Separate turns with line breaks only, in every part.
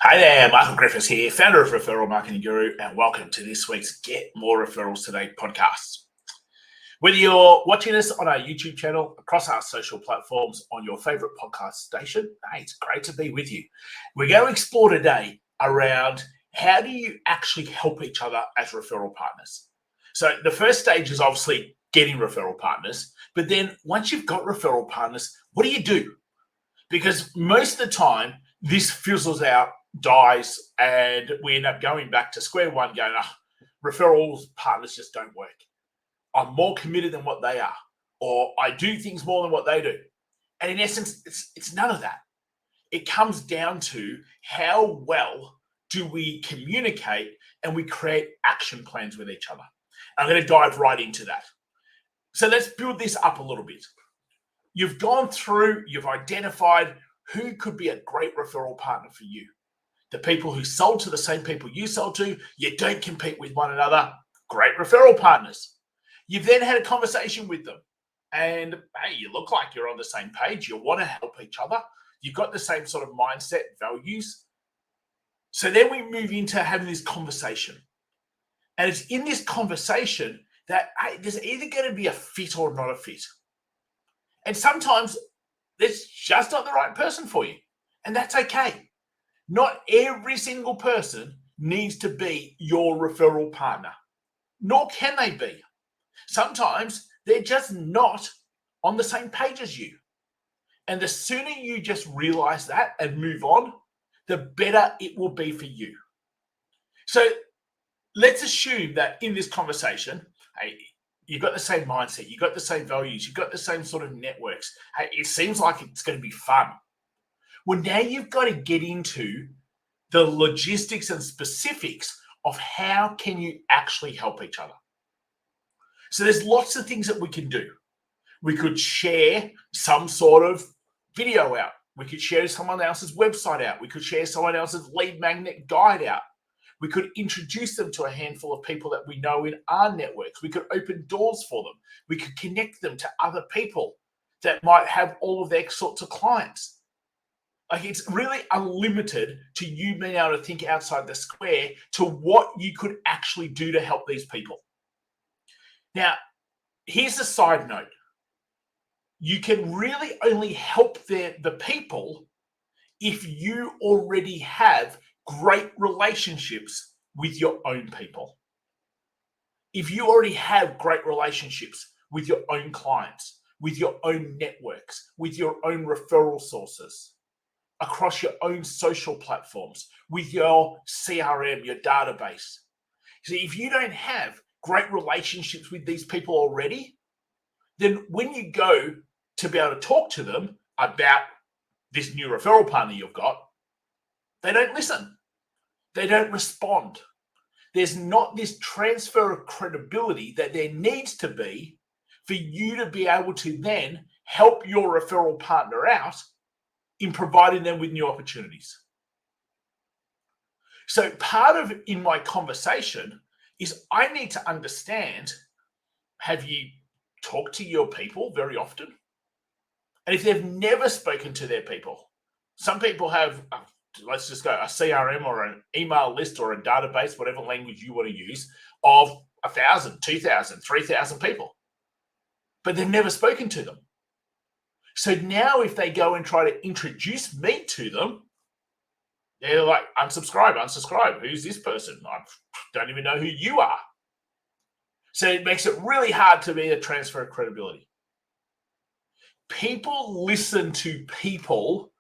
Hi there, Michael Griffiths here, founder of Referral Marketing Guru, and welcome to this week's Get More Referrals Today podcast. Whether you're watching us on our YouTube channel, across our social platforms, on your favorite podcast station, hey, it's great to be with you. We're going to explore today around how do you actually help each other as referral partners. So the first stage is obviously getting referral partners, but then once you've got referral partners, what do? Because most of the time, this fizzles out, dies, and we end up going back to square one going, referrals partners just don't work. I'm more committed than what they are, or I do things more than what they do. And in essence, it's none of that. It comes down to how well do we communicate and we create action plans with each other. I'm going to dive right into that. So let's build this up a little bit. You've gone through, you've identified who could be a great referral partner for you. The people who sold to the same people you sold to, you don't compete with one another, great referral partners. You've then had a conversation with them and hey, you look like you're on the same page. You want to help each other. You've got the same sort of mindset, values. So then we move into having this conversation. And it's in this conversation that hey, there's either going to be a fit or not a fit. And sometimes it's just not the right person for you. And that's okay. Not every single person needs to be your referral partner, nor can they be. Sometimes they're just not on the same page as you. And the sooner you just realize that and move on, the better it will be for you. So let's assume that in this conversation, hey, you've got the same mindset, you've got the same values, you've got the same sort of networks. Hey, it seems like it's going to be fun. Well, now you've got to get into the logistics and specifics of how can you actually help each other. So there's lots of things that we can do. We could share some sort of video out. We could share someone else's website out. We could share someone else's lead magnet guide out. We could introduce them to a handful of people that we know in our networks. We could open doors for them. We could connect them to other people that might have all of their sorts of clients. Like it's really unlimited to you being able to think outside the square to what you could actually do to help these people. Now, here's a side note. You can really only help the people if you already have great relationships with your own people. If you already have great relationships with your own clients, with your own networks, with your own referral sources, across your own social platforms, with your CRM, your database. See, if you don't have great relationships with these people already, then when you go to be able to talk to them about this new referral partner you've got, they don't listen. They don't respond. There's not this transfer of credibility that there needs to be for you to be able to then help your referral partner out in providing them with new opportunities. So part of in my conversation is I need to understand, have you talked to your people very often? And if they've never spoken to their people, some people have, let's just go, a CRM or an email list or a database, whatever language you want to use, of 1,000, 2,000, 3,000 people. But they've never spoken to them. So now if they go and try to introduce me to them, they're like, unsubscribe. Who's this person? I don't even know who you are. So it makes it really hard to be a transfer of credibility. People listen to people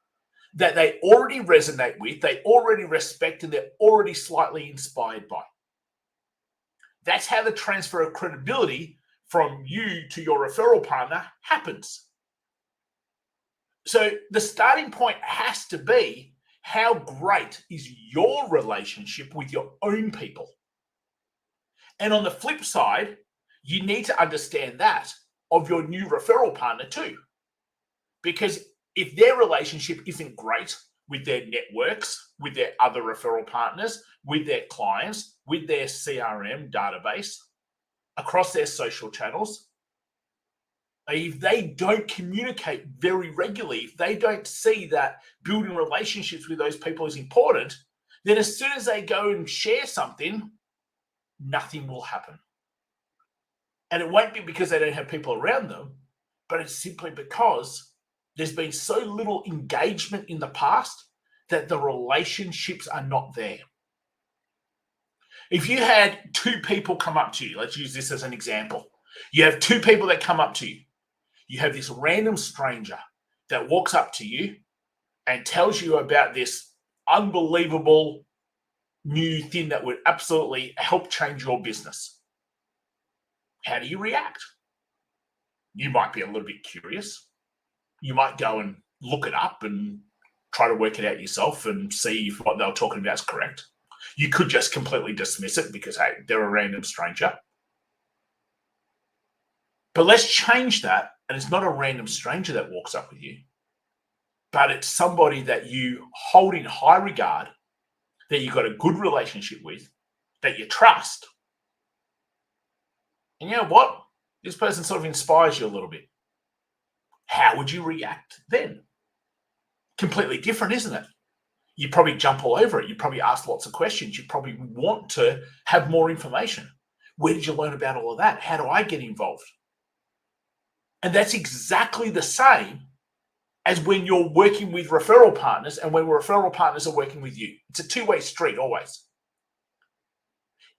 that they already resonate with, they already respect, and they're already slightly inspired by. That's how the transfer of credibility from you to your referral partner happens. So the starting point has to be, how great is your relationship with your own people? And on the flip side, you need to understand that of your new referral partner too. Because if their relationship isn't great with their networks, with their other referral partners, with their clients, with their CRM database, across their social channels, if they don't communicate very regularly, if they don't see that building relationships with those people is important, then as soon as they go and share something, nothing will happen. And it won't be because they don't have people around them, but it's simply because there's been so little engagement in the past that the relationships are not there. If you had two people come up to you, let's use this as an example. You have two people that come up to you. You have this random stranger that walks up to you and tells you about this unbelievable new thing that would absolutely help change your business. How do you react? You might be a little bit curious. You might go and look it up and try to work it out yourself and see if what they were talking about is correct. You could just completely dismiss it because, hey, they're a random stranger. But let's change that, and it's not a random stranger that walks up with you, but it's somebody that you hold in high regard, that you've got a good relationship with, that you trust. And you know what? This person sort of inspires you a little bit. How would you react then? Completely different, isn't it? You probably jump all over it. You probably ask lots of questions. You probably want to have more information. Where did you learn about all of that? How do I get involved? And that's exactly the same as when you're working with referral partners and when referral partners are working with you. It's a two-way street always.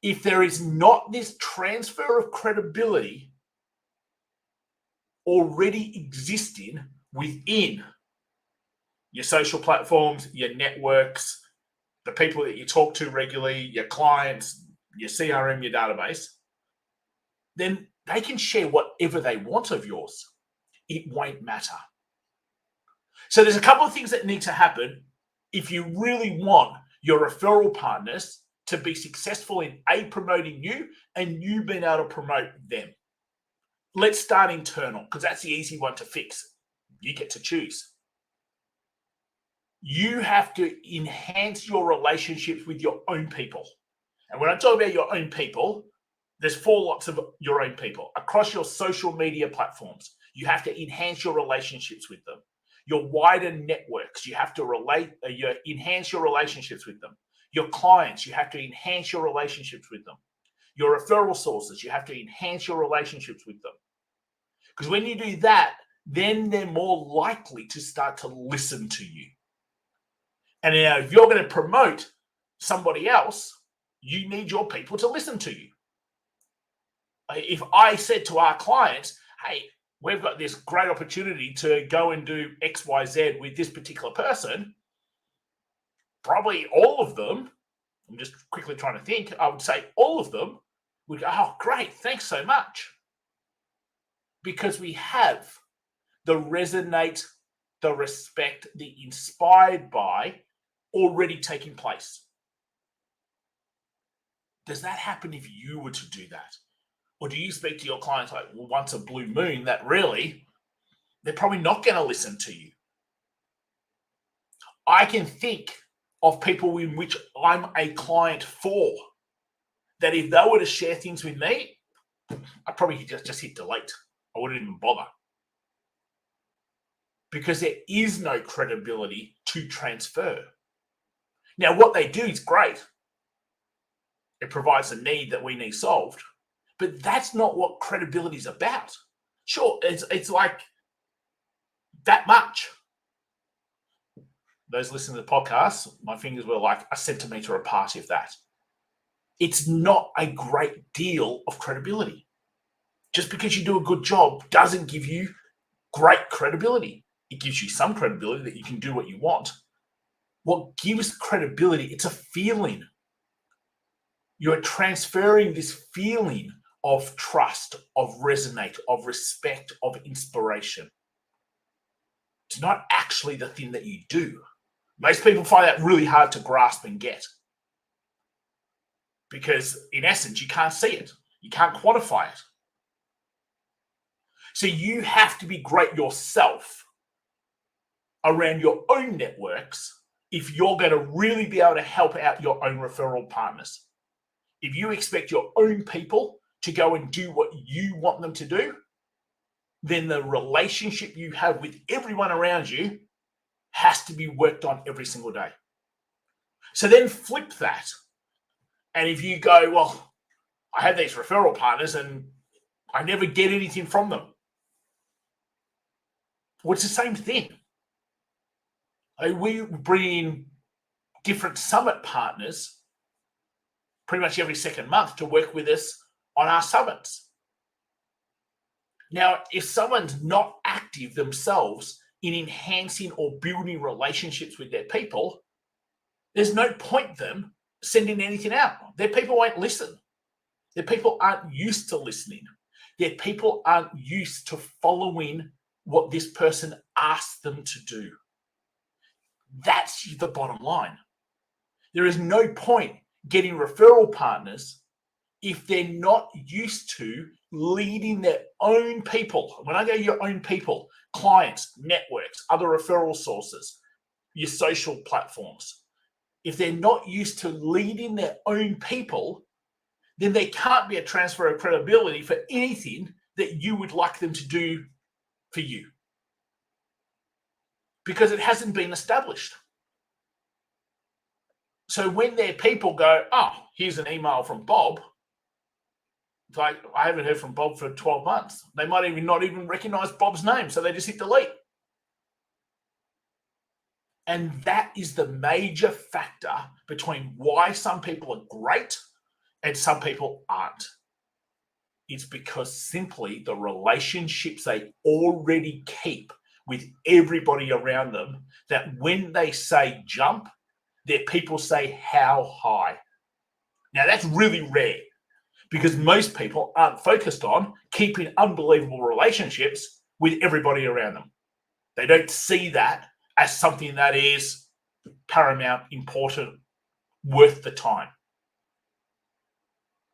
If there is not this transfer of credibility already existing within your social platforms, your networks, the people that you talk to regularly, your clients, your CRM, your database, then they can share whatever they want of yours. It won't matter. So there's a couple of things that need to happen if you really want your referral partners to be successful in promoting you and you being able to promote them. Let's start internal because that's the easy one to fix. You get to choose. You have to enhance your relationships with your own people. And when I talk about your own people, there's four lots of your own people. Across your social media platforms, you have to enhance your relationships with them. Your wider networks, you have to enhance your relationships with them. Your clients, you have to enhance your relationships with them. Your referral sources, you have to enhance your relationships with them. Because when you do that, then they're more likely to start to listen to you. And now if you're going to promote somebody else, you need your people to listen to you. If I said to our clients, hey, we've got this great opportunity to go and do X, Y, Z with this particular person, probably all of them, I'm just quickly trying to think, I would say all of them would go, oh, great, thanks so much. Because we have the resonate, the respect, the inspired by already taking place. Does that happen if you were to do that? Or do you speak to your clients like, well, once a blue moon, that really, they're probably not going to listen to you? I can think of people in which I'm a client for, that if they were to share things with me, I'd probably just hit delete. I wouldn't even bother. Because there is no credibility to transfer. Now, what they do is great. It provides a need that we need solved. But that's not what credibility is about. Sure, it's like that much. Those listening to the podcast, my fingers were like a centimeter apart, if that. It's not a great deal of credibility. Just because you do a good job doesn't give you great credibility. It gives you some credibility that you can do what you want. What gives credibility, it's a feeling. You're transferring this feeling of trust, of resonate, of respect, of inspiration. It's not actually the thing that you do. Most people find that really hard to grasp and get. Because in essence, you can't see it. You can't quantify it. So you have to be great yourself around your own networks if you're going to really be able to help out your own referral partners. If you expect your own people to go and do what you want them to do, then the relationship you have with everyone around you has to be worked on every single day. So then flip that. And if you go, well, I have these referral partners and I never get anything from them. Well, it's the same thing. We bring in different summit partners pretty much every second month to work with us on our summits. Now, if someone's not active themselves in enhancing or building relationships with their people, there's no point them sending anything out. Their people won't listen. Their people aren't used to listening. Their people aren't used to following what this person asks them to do. That's the bottom line. There is no point getting referral partners if they're not used to leading their own people. When I go your own people, clients, networks, other referral sources, your social platforms, if they're not used to leading their own people, then they can't be a transfer of credibility for anything that you would like them to do for you, because it hasn't been established. So when their people go, oh, here's an email from Bob, it's like, I haven't heard from Bob for 12 months. They might even not even recognize Bob's name, so they just hit delete. And that is the major factor between why some people are great and some people aren't. It's because simply the relationships they already keep with everybody around them, that when they say jump, their people say how high. Now that's really rare, because most people aren't focused on keeping unbelievable relationships with everybody around them. They don't see that as something that is paramount, important, worth the time.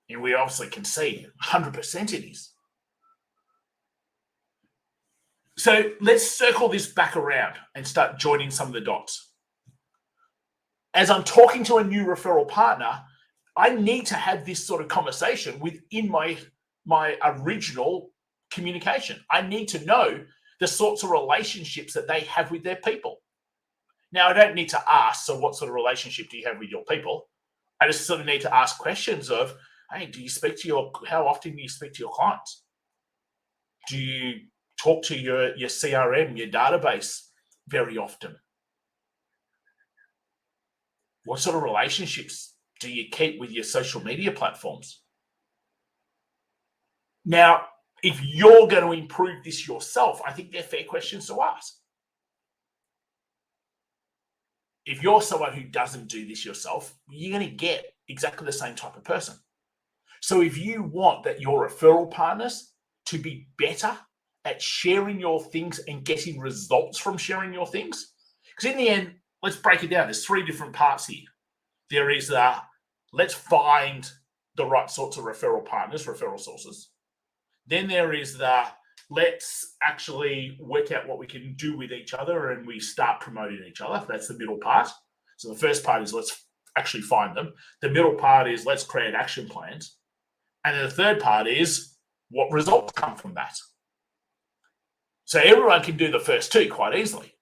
And we obviously can see 100% it is. So let's circle this back around and start joining some of the dots. As I'm talking to a new referral partner, I need to have this sort of conversation within my original communication. I need to know the sorts of relationships that they have with their people. Now, I don't need to ask, so what sort of relationship do you have with your people? I just sort of need to ask questions of, hey, how often do you speak to your clients? Do you talk to your CRM, your database very often? What sort of relationships do you keep with your social media platforms? Now, if you're going to improve this yourself, I think they're fair questions to ask. If you're someone who doesn't do this yourself, you're going to get exactly the same type of person. So if you want that your referral partners to be better at sharing your things and getting results from sharing your things, because in the end, let's break it down. There's three different parts here. There is let's find the right sorts of referral partners, referral sources. Then there is let's actually work out what we can do with each other and we start promoting each other. That's the middle part. So the first part is let's actually find them. The middle part is let's create action plans. And then the third part is what results come from that. So everyone can do the first two quite easily.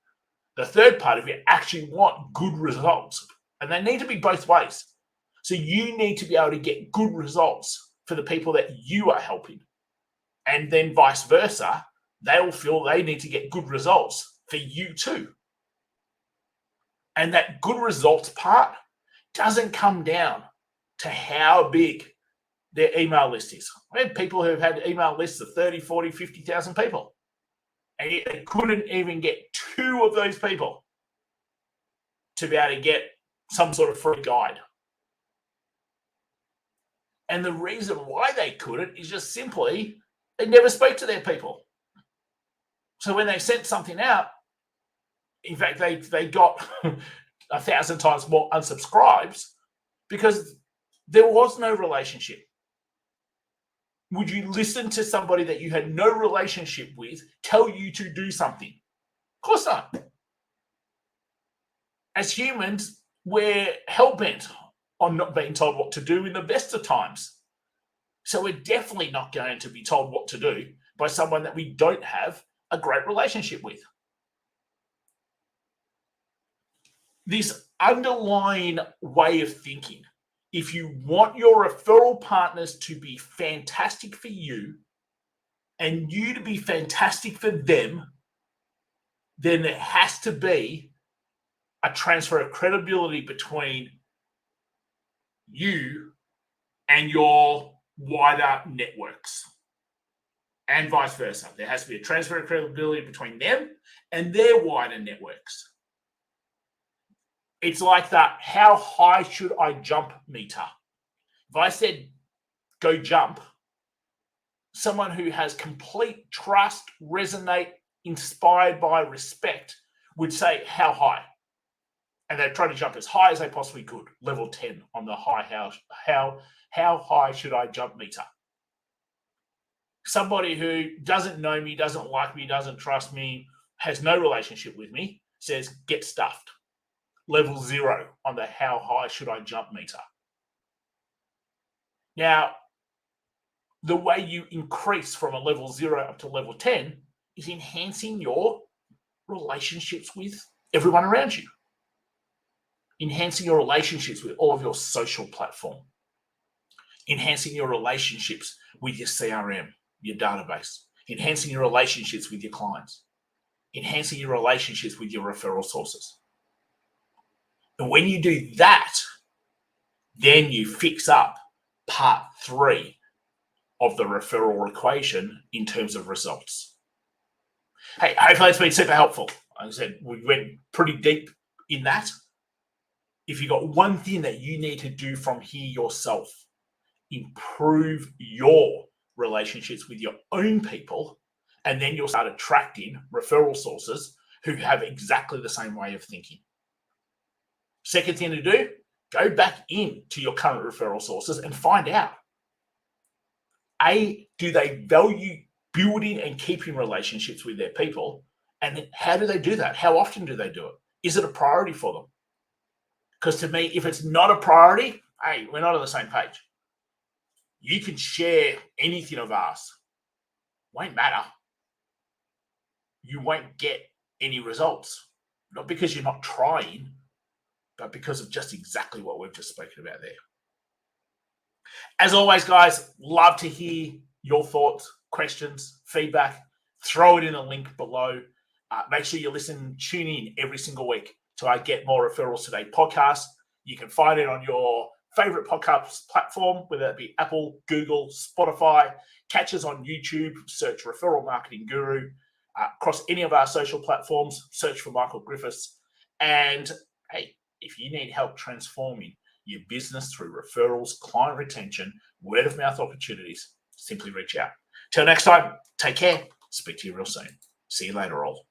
The third part, if you actually want good results, and they need to be both ways. So you need to be able to get good results for the people that you are helping. And then vice versa, they'll feel they need to get good results for you too. And that good results part doesn't come down to how big their email list is. I have people who have had email lists of 30, 40, 50,000 people. And yet they couldn't even get two of those people to be able to get some sort of free guide. And the reason why they couldn't is just simply they never spoke to their people. So when they sent something out, in fact, they got 1,000 times more unsubscribes because there was no relationship. Would you listen to somebody that you had no relationship with tell you to do something? Of course not. As humans, we're hell-bent on not being told what to do in the best of times. So we're definitely not going to be told what to do by someone that we don't have a great relationship with. This underlying way of thinking. If you want your referral partners to be fantastic for you and you to be fantastic for them, then there has to be a transfer of credibility between you and your wider networks, and vice versa. There has to be a transfer of credibility between them and their wider networks. It's like that how high should I jump meter. If I said go jump, someone who has complete trust, resonate, inspired by respect would say how high. And they try to jump as high as they possibly could. Level 10 on the how high should I jump meter. Somebody who doesn't know me, doesn't like me, doesn't trust me, has no relationship with me, says get stuffed. Level 0 on the how high should I jump meter. Now, the way you increase from a level 0 up to level 10 is enhancing your relationships with everyone around you. Enhancing your relationships with all of your social platform. Enhancing your relationships with your CRM, your database. Enhancing your relationships with your clients. Enhancing your relationships with your referral sources. And when you do that, then you fix up part 3 of the referral equation in terms of results. Hey, hopefully it's been super helpful. Like I said, we went pretty deep in that. If you've got one thing that you need to do from here yourself, improve your relationships with your own people, and then you'll start attracting referral sources who have exactly the same way of thinking. Second thing to do, go back into your current referral sources and find out, A, do they value building and keeping relationships with their people? And how do they do that? How often do they do it? Is it a priority for them? Because to me, if it's not a priority, hey, we're not on the same page. You can share anything of ours. Won't matter. You won't get any results. Not because you're not trying, but because of just exactly what we've just spoken about there. As always, guys, love to hear your thoughts, questions, feedback. Throw it in a link below. Make sure you tune in every single week to our Get More Referrals Today podcast. You can find it on your favorite podcast platform, whether it be Apple, Google, Spotify. Catch us on YouTube, search Referral Marketing Guru. Across any of our social platforms, search for Michael Griffiths. And hey, if you need help transforming your business through referrals, client retention, word of mouth opportunities, simply reach out. Till next time, take care. Speak to you real soon. See you later, all.